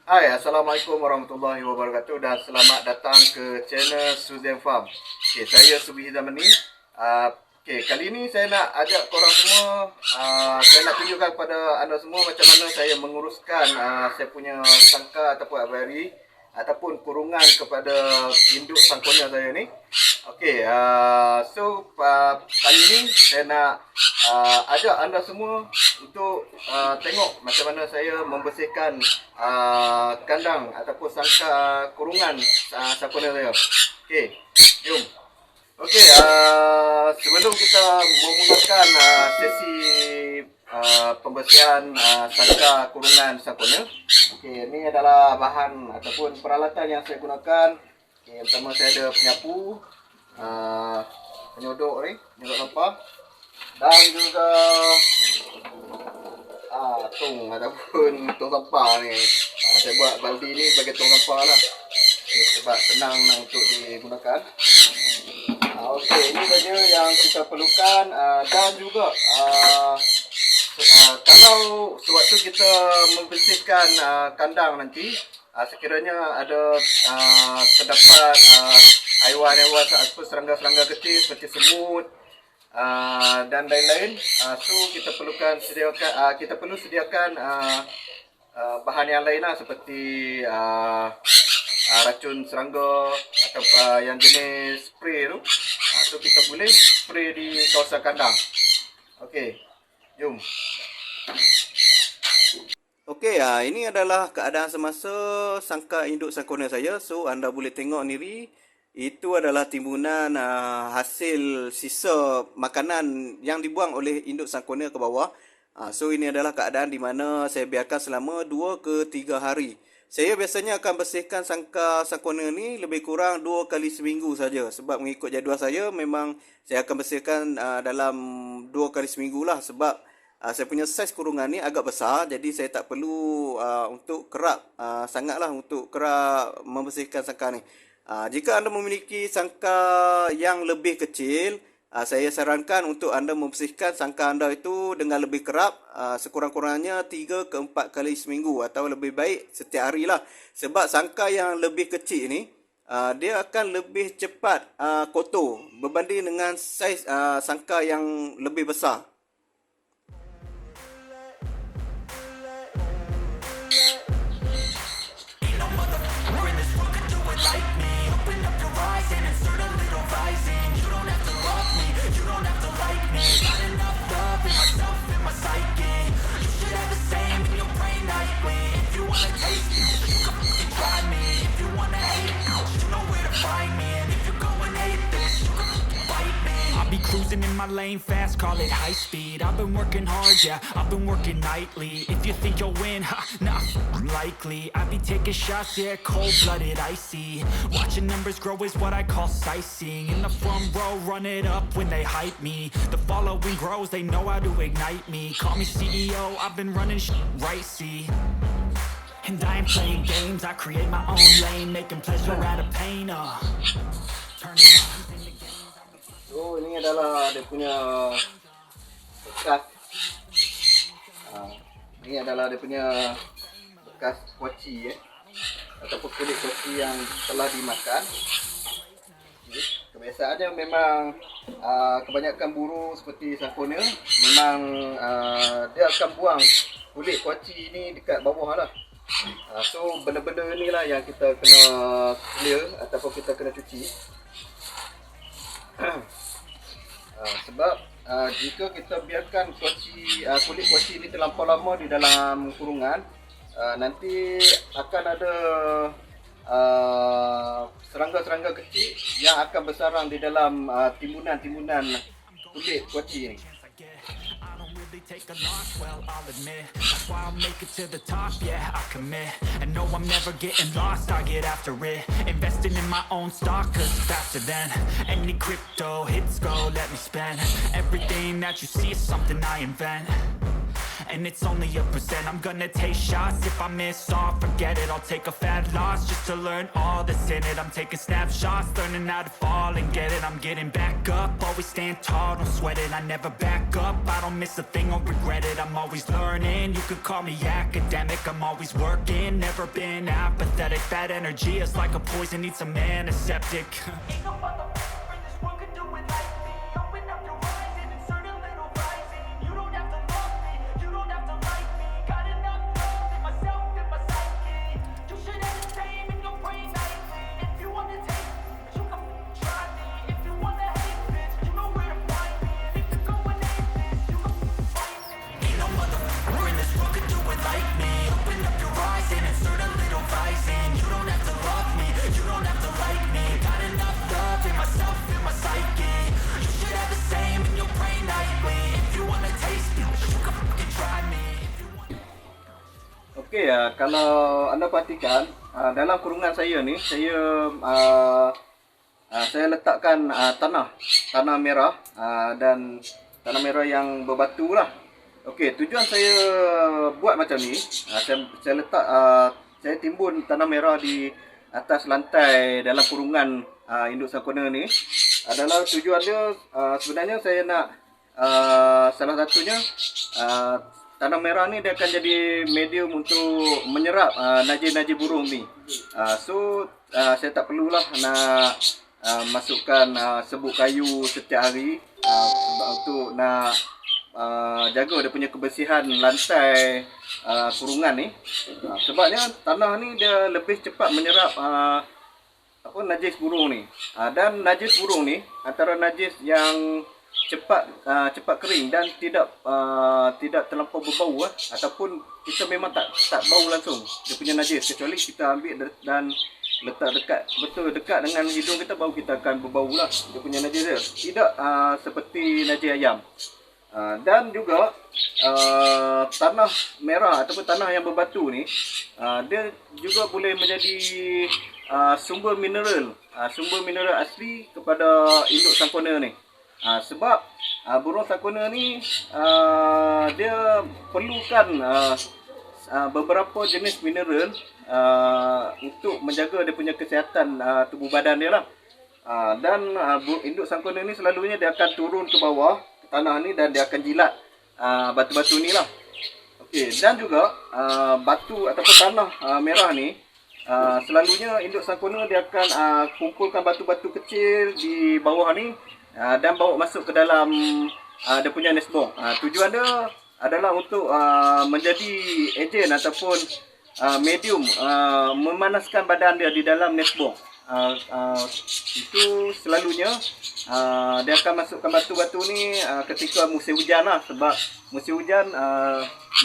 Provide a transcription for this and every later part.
Hai, Assalamualaikum warahmatullahi wabarakatuh dan selamat datang ke channel Suzen Farm. Okay, saya Subi Hizamani. Okay, kali ini saya nak ajak korang semua, saya nak tunjukkan kepada anda semua macam mana saya menguruskan saya punya sangka ataupun aviary ataupun kurungan kepada induk sangkonia saya ni. Okay, kali ini saya nak ajak anda semua untuk tengok macam mana saya membersihkan kandang ataupun sangka kurungan sangkonia saya. Okay, jom. Okey, sebelum kita memulakan sesi pembersihan sangka kurungan sangkonia, okey, ini adalah bahan ataupun peralatan yang saya gunakan. Okey, pertama saya ada penyapu, penyodok ni, penyodok sampah, dan juga tong ataupun tong sampah ni. Saya buat baldi ni sebagai tong sampah lah. Okay, sebab senang untuk digunakan. Okey, ini saja yang kita perlukan dan juga kalau sewaktu kita membersihkan kandang nanti, sekiranya ada terdapat haiwan-haiwan ataupun serangga-serangga kecil seperti semut dan lain-lain, so kita perlu sediakan bahan yang lain lah, seperti racun serangga atau yang jenis spray tu. So kita boleh spray di kawasan kandang. Okey, jom. Okey, ini adalah keadaan semasa sangka induk sangkonia saya. So anda boleh tengok sendiri, itu adalah timbunan hasil sisa makanan yang dibuang oleh induk sangkonia ke bawah. So ini adalah keadaan di mana saya biarkan selama 2 ke 3 hari. Saya biasanya akan bersihkan sangka sangkonia ni lebih kurang 2 kali seminggu saja. Sebab mengikut jadual saya, memang saya akan bersihkan dalam 2 kali seminggu lah. Sebab saya punya saiz kurungan ni agak besar. Jadi saya tak perlu untuk kerap sangatlah untuk kerap membersihkan sangka ni. Jika anda memiliki sangka yang lebih kecil, saya sarankan untuk anda membersihkan sangka anda itu dengan lebih kerap, sekurang-kurangnya 3 ke 4 kali seminggu atau lebih baik setiap hari lah. Sebab sangka yang lebih kecil ni, dia akan lebih cepat kotor berbanding dengan saiz sangka yang lebih besar. Cruising in my lane fast, call it high speed. I've been working hard, yeah, I've been working nightly. If you think you'll win, nah, likely. I be taking shots, yeah, cold-blooded, icy. Watching numbers grow is what I call sightseeing. In the front row, run it up when they hype me. The following grows, they know how to ignite me. Call me CEO, I've been running right, see. And I ain't playing games, I create my own lane, making pleasure out of pain, turn it on. So ini adalah dia punya bekas. Ini adalah dia punya bekas kuaci ataupun kulit kuaci yang telah dimakan. Kebiasaannya memang kebanyakan burung seperti sangkonia memang dia akan buang kulit kuaci ini dekat bawah lah. So benda-benda inilah yang kita kena clear ataupun kita kena cuci. Sebab jika kita biarkan kulit kuaci ini terlampau lama di dalam kurungan, nanti akan ada serangga-serangga kecil yang akan bersarang di dalam timbunan-timbunan kulit kuaci ini. Take a loss, well, I'll admit that's why I'll make it to the top, yeah, I commit. And no, I'm never getting lost, I get after it. Investing in my own stock, cause it's faster than any crypto hits go, let me spend. Everything that you see is something I invent. and it's only a percent. I'm gonna take shots, if I miss all, forget it. I'll take a fat loss just to learn all that's in it. I'm taking snapshots, learning how to fall and get it. I'm getting back up, always stand tall, don't sweat it. I never back up, I don't miss a thing, I'll regret it. I'm always learning, you could call me academic. I'm always working, never been apathetic. That energy is like a poison, needs some antiseptic. Ain't no motherfucker in this world could do it like me. Open up your eyes and insert a little rising. You don't have to love me, you don't have to like me. Got enough love in myself and my psyche. You should have the same in your brain nightly. If you wanna take me, you can try me. If you wanna hate this, you know where to find me. And if you go and hate this, you can fight me. Ain't no motherfucker in this world could do it like me. Open up your eyes and insert a little rising. You don't have to love me, you don't have to like me. Got enough love in myself and my psyche. You should have the same in your brain nightly. If you wanna taste me, you can fucking try me. Okey, kalau anda perhatikan dalam kurungan saya ni, saya letakkan tanah merah dan tanah merah yang berbatu lah. Okey, tujuan saya buat macam ni, saya letak saya timbun tanah merah di atas lantai dalam kurungan induk sakona ni adalah tujuan dia sebenarnya saya nak salah satunya tanah merah ni dia akan jadi medium untuk menyerap najis-najis burung ni. Saya tak perlulah nak masukkan serbuk kayu setiap hari untuk nak jaga dia punya kebersihan lantai kurungan ni. Sebabnya tanah ni dia lebih cepat menyerap najis burung ni. Dan najis burung ni antara najis yang cepat kering dan tidak terlampau berbau ataupun kita memang tak bau langsung dia punya najis, kecuali kita ambil dan letak dekat dengan hidung kita, baru kita akan berbau lah dia punya najis dia. Tidak seperti najis ayam. Dan juga tanah merah ataupun tanah yang berbatu ni dia juga boleh menjadi sumber mineral asli kepada induk sangkona ni. Sebab burung sangkona ni dia perlukan beberapa jenis mineral untuk menjaga dia punya kesihatan tubuh badan dia lah. Dan induk sangkona ni selalunya dia akan turun ke bawah ke tanah ni dan dia akan jilat batu-batu ni lah. Okey, dan juga batu ataupun tanah merah ni selalunya induk sangkona dia akan kumpulkan batu-batu kecil di bawah ni dan bawa masuk ke dalam dia punya nesbong. Tujuan dia adalah untuk menjadi ejen ataupun medium memanaskan badan dia di dalam nesbong. Itu selalunya dia akan masukkan batu-batu ni ketika musim hujan lah, sebab musim hujan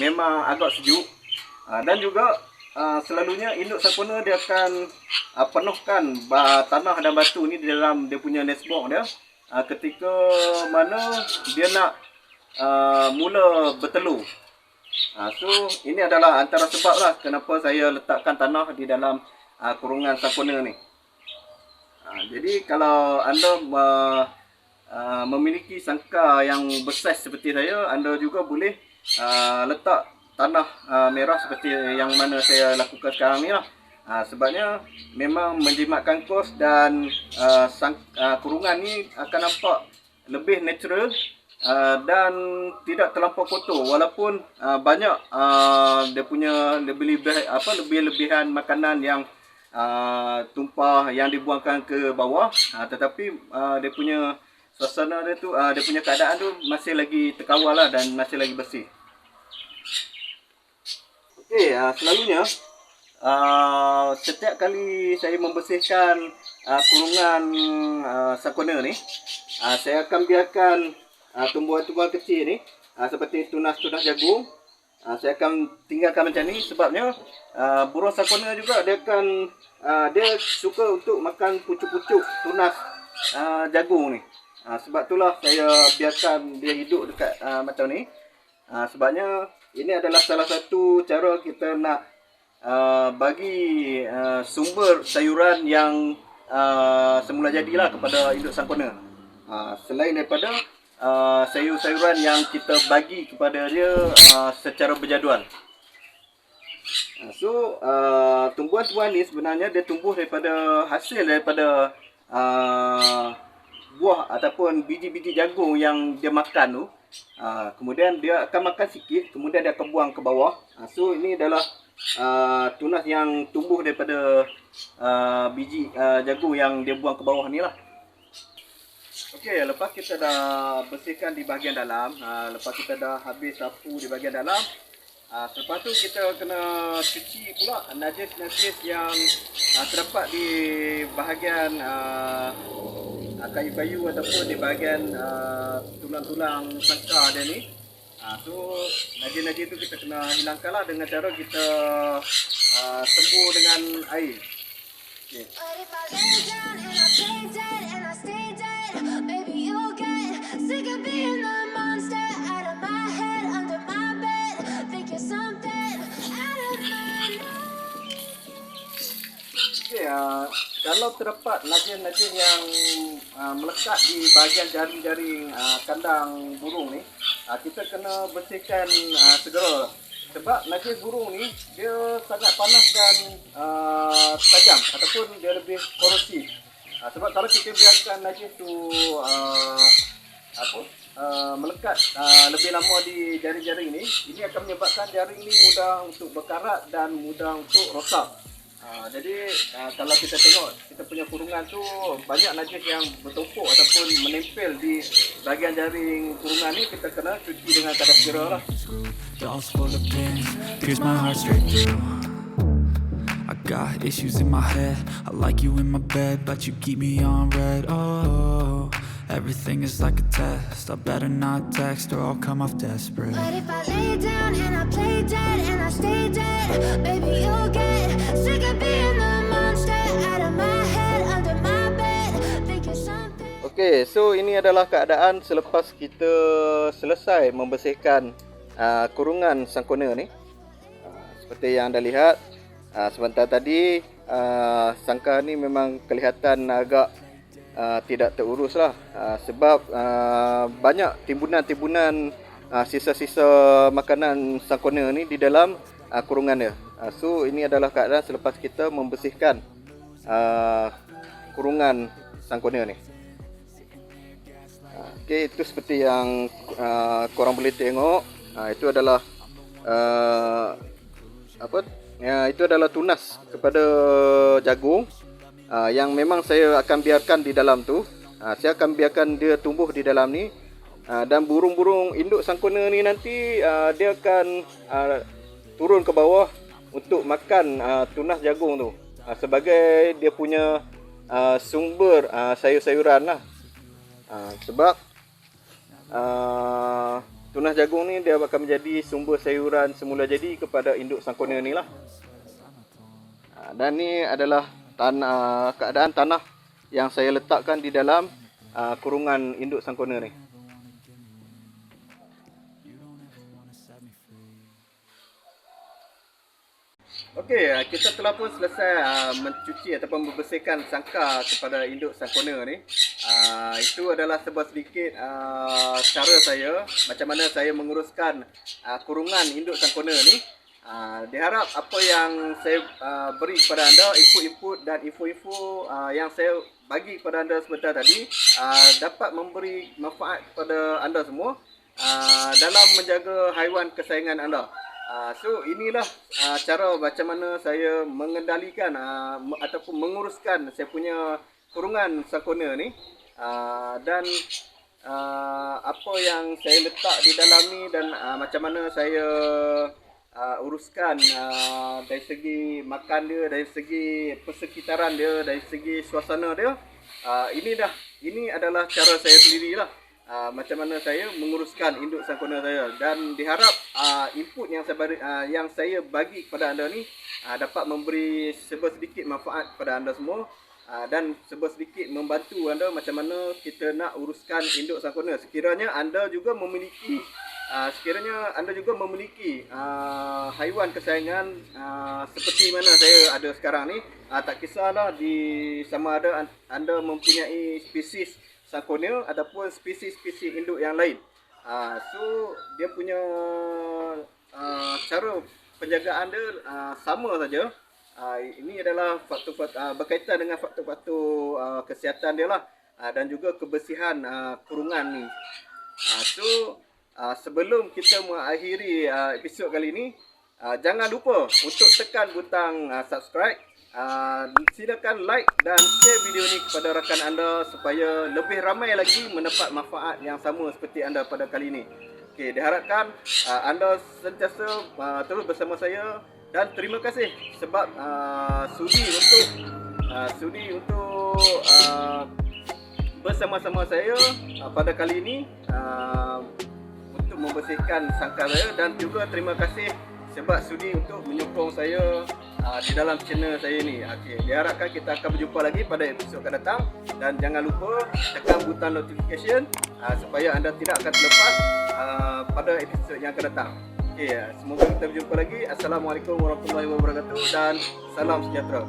memang agak sejuk. Dan juga selalunya induk sangkona dia akan penuhkan tanah dan batu ni di dalam dia punya nesbong dia ketika mana dia nak mula bertelur. So ini adalah antara sebab lah kenapa saya letakkan tanah di dalam kurungan sangkona ni. Jadi kalau anda memiliki sangka yang besar seperti saya, anda juga boleh letak tanah merah seperti yang mana saya lakukan sekarang ni lah. Sebabnya memang menjimatkan kos dan kurungan ni akan nampak lebih natural dan tidak terlampau kotor, walaupun banyak dia punya lebih-lebihan makanan yang tumpah yang dibuangkan ke bawah, tetapi dia punya suasana dia tu, dia punya keadaan tu masih lagi terkawal lah dan masih lagi bersih. Okey, selalunya setiap kali saya membersihkan kurungan sangkona ni, saya akan biarkan tumbuhan-tumbuhan kecil ni seperti tunas-tunas jagung, saya akan tinggalkan macam ni. Sebabnya burung sangkona juga dia suka untuk makan pucuk-pucuk tunas jagung ni. Sebab itulah saya biarkan dia hidup dekat macam ni. Sebabnya ini adalah salah satu cara kita nak bagi sumber sayuran yang semula jadilah kepada induk sangkona. Selain daripada sayur-sayuran yang kita bagi kepada dia secara berjadual. So tumbuhan-tumbuhan ni sebenarnya dia tumbuh daripada hasil daripada buah ataupun biji-biji jagung yang dia makan tu. Kemudian dia akan makan sikit, kemudian dia akan buang ke bawah. So ini adalah tunas yang tumbuh daripada biji jagung yang dia buang ke bawah ni lah. Okey, lepas kita dah bersihkan di bahagian dalam, lepas kita dah habis sapu di bahagian dalam, selepas tu kita kena cuci pula najis-najis yang terdapat di bahagian kayu-kayu ataupun di bahagian tulang-tulang sangka dia ni. So najis-najis tu kita kena hilangkanlah dengan cara kita tembur dengan air. Okay. But if I lay down and I play dead and I stay dead, baby you'll get sick of being the monster out of my head, under my bed, thinking something out of my Okay, kalau terdapat najis-najis yang melekat di bahagian jaring-jaring kandang burung ni, kita kena bersihkan segera. Sebab najis burung ni dia sangat panas dan tajam ataupun dia lebih korosif. Sebab kalau kita biarkan najis tu melekat lebih lama di jaring-jaring ini akan menyebabkan jaring ini mudah untuk berkarat dan mudah untuk rosak. Jadi kalau kita tengok kita punya kurungan tu banyak najis yang bertumpuk ataupun menempel di bahagian jaring kurungan ni, kita kena cuci dengan kadar kira lah. Dolls full of pins, pierce my heart straight through. I got issues in my head. I like you in my bed, but you keep me on red. Oh, everything is like a test. I better not text or I'll come off desperate. But if I lay down and I play dead and I stay dead, baby you'll get sick of being the monster out of my head, under my bed, thinking something. Okey, so ini adalah keadaan selepas kita selesai membersihkan kurungan sangkona ni. Seperti yang anda lihat sebentar tadi, sangka ni memang kelihatan agak tidak terurus lah, sebab banyak timbunan-timbunan sisa-sisa makanan sangkona ni di dalam kurungan dia. So ini adalah keadaan selepas kita membersihkan kurungan sangkona ni. Okey, itu seperti yang korang boleh tengok. Itu adalah itu adalah tunas kepada jagung yang memang saya akan biarkan di dalam tu. Saya akan biarkan dia tumbuh di dalam ni, dan burung-burung induk sangkona ni nanti dia akan turun ke bawah untuk makan tunas jagung tu sebagai dia punya sumber sayur-sayuran lah. Sebab tunas jagung ni dia akan menjadi sumber sayuran semula jadi kepada induk sangkona ni lah. Dan ni adalah keadaan tanah yang saya letakkan di dalam kurungan induk sangkona ni. Okey, kita telah pun selesai mencuci ataupun membersihkan sangka kepada induk sangkona ni. Itu adalah sebuah sedikit cara saya macam mana saya menguruskan kurungan induk sangkona ni. Diharap apa yang saya beri kepada anda, input-input dan info-info yang saya bagi kepada anda sebentar tadi dapat memberi manfaat kepada anda semua dalam menjaga haiwan kesayangan anda. So inilah cara macam mana saya mengendalikan ataupun menguruskan saya punya kurungan sangkona ni, dan apa yang saya letak di dalam ni dan macam mana saya uruskan dari segi makan dia, dari segi persekitaran dia, dari segi suasana dia. Ini adalah cara saya sendirilah. Macam mana saya menguruskan induk sangkona saya, dan diharap input yang saya bagi kepada anda ni dapat memberi sedikit manfaat kepada anda semua, dan sedikit membantu anda macam mana kita nak uruskan induk sangkona. Sekiranya anda juga memiliki haiwan kesayangan seperti mana saya ada sekarang ni, tak kisahlah sama ada anda mempunyai spesies sangkornea ataupun spesies-spesies induk yang lain. So dia punya cara penjagaan dia sama saja. Ini adalah faktor-faktor berkaitan dengan faktor-faktor kesihatan dia lah, dan juga kebersihan kurungan ni. Sebelum kita mengakhiri episod kali ini, jangan lupa untuk tekan butang subscribe. Silakan like dan share video ni kepada rakan anda supaya lebih ramai lagi mendapat manfaat yang sama seperti anda pada kali ini. Okey, diharapkan anda sentiasa terus bersama saya, dan terima kasih sebab sudi untuk bersama-sama saya pada kali ini untuk membersihkan sangkar saya, dan juga terima kasih sebab sudi untuk menyokong saya di dalam channel saya ni. Okey, diharapkan kita akan berjumpa lagi pada episod akan datang, dan jangan lupa tekan butang notification supaya anda tidak akan terlepas pada episod yang akan datang. Okey, semoga kita berjumpa lagi. Assalamualaikum warahmatullahi wabarakatuh dan salam sejahtera.